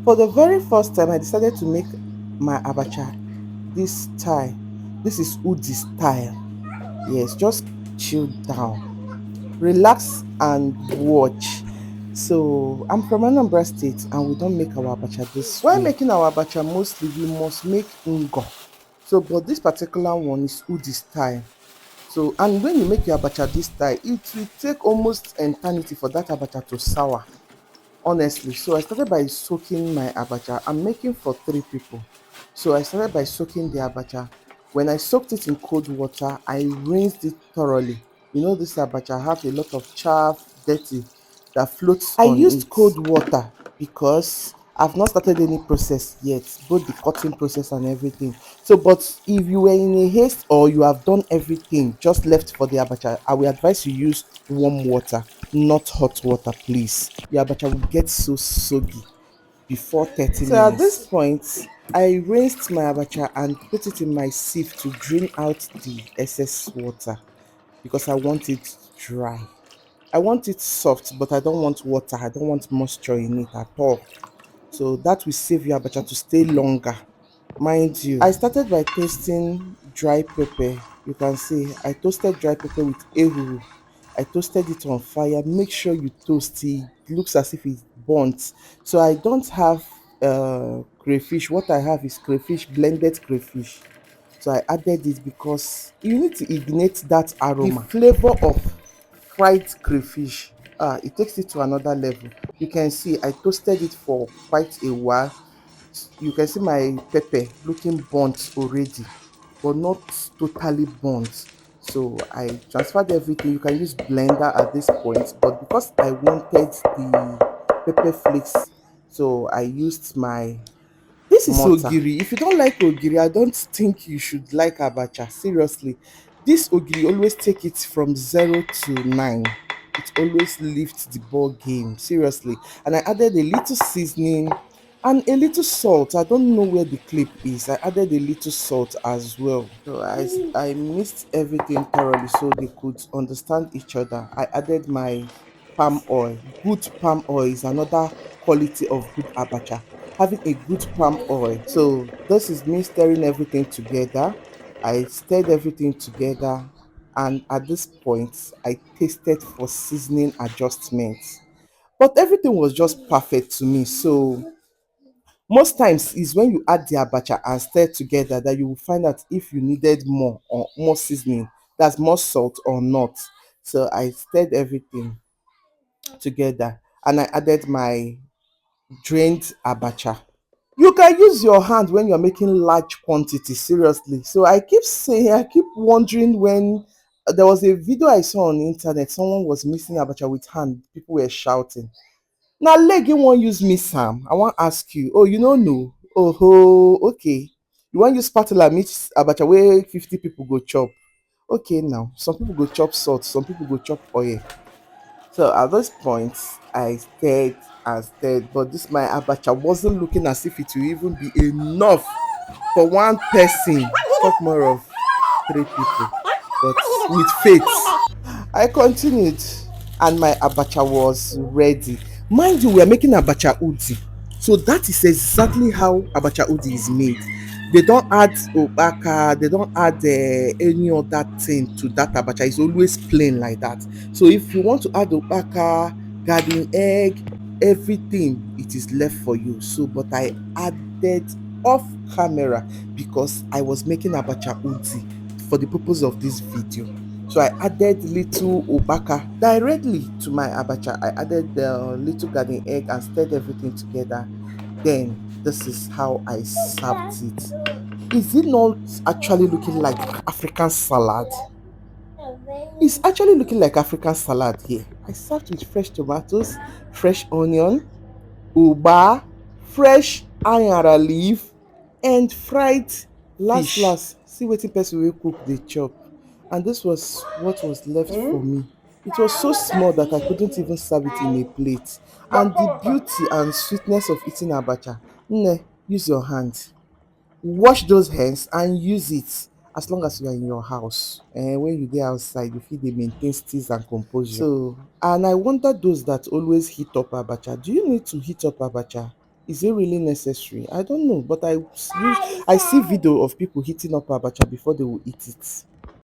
For the very first time, I decided to make my abacha this style. This is Udi style. Yes, just chill down, relax and watch. So I'm from Anambra State and we don't make our abacha this way. While making our abacha, mostly we must make ngo. So, but this particular one is Udi style. So, and when you make your abacha this style, it will take almost eternity for that abacha to sour, honestly. So I started by soaking my abacha. I'm making for 3 people. So I started by soaking the abacha. When I soaked it in cold water, I rinsed it thoroughly. You know, this abacha have a lot of chaff, dirty that floats I on used it. Cold water because I've not started any process yet, both the cutting process and everything. So, but if you were in a haste or you have done everything just left for the abacha, I will advise you use warm water, not hot water, please. Your abacha will get so soggy before 30 minutes. So at this point, I rinsed my abacha and put it in my sieve to drain out the excess water because I want it dry. I want it soft, but I don't want water. I don't want moisture in it at all. So that will save your abacha to stay longer. Mind you, I started by toasting dry pepper. You can see I toasted dry pepper with ehuru. I toasted it on fire. Make sure you toast it. It looks as if it's burnt. So I don't have crayfish. What I have is crayfish, blended crayfish. So I added it because you need to ignite that aroma. The flavor of fried crayfish, it takes it to another level. You can see I toasted it for quite a while. You can see my pepper looking burnt already, but not totally burnt. So I transferred everything. You can use blender at this point, but because I wanted the pepper flakes, so I used my this is mortar. Ogiri. If you don't like ogiri, I don't think you should like abacha. Seriously, this ogiri always take it from 0 to 9. It always lifts the ball game. Seriously, and I added a little seasoning and a little salt. I don't know where the clip is. I added a little salt as well. So I mixed everything thoroughly so they could understand each other. I added my palm oil. Good palm oil is another quality of good abacha, having a good palm oil. So this is me stirring everything together. I stirred everything together, and at this point I tasted for seasoning adjustments, but everything was just perfect to me. So most times is when you add the abacha and stir together that you will find out if you needed more or more seasoning, that's more salt or not. So I stirred everything together and I added my drained abacha. You can use your hand when you're making large quantities, seriously. So I keep saying, I keep wondering when there was a video I saw on the internet, someone was mixing abacha with hand, people were shouting. Now leg you wan use me Sam, I wan ask you, oh you no know? Oh ho, okay. You wan use spatula mix abacha wey 50 people go chop? Okay now, some people go chop salt, some people go chop oil. So at this point, I stirred and stirred, but this my abacha wasn't looking as if it will even be enough for one person. Talk more of 3 people, but with faith. I continued, and my abacha was ready. Mind you, we are making abacha udi. So that is exactly how abacha udi is made. They don't add obaka, they don't add any other thing to that abacha. It's always plain like that. So if you want to add obaka, garden egg, everything, it is left for you. So, but I added off camera because I was making abacha udi for the purpose of this video. So I added little obaka directly to my abacha. I added the little garden egg and stirred everything together. Then this is how I served it. Is it not actually looking like African salad? It's actually looking like African salad here. I served with fresh tomatoes, fresh onion, uba, fresh ayara leaf, and fried last fish. Last, see wetin person wey cook dey chop. And this was what was left for me. It was so small that I couldn't even serve it in a plate. And the beauty and sweetness of eating abacha, nne, use your hand. Wash those hands and use it as long as you are in your house. And when you dey outside, you fit dey maintain steeze and composure. So, and I wonder those that always heat up abacha. Do you need to heat up abacha? Is it really necessary? I don't know, but I see video of people heating up abacha before they will eat it.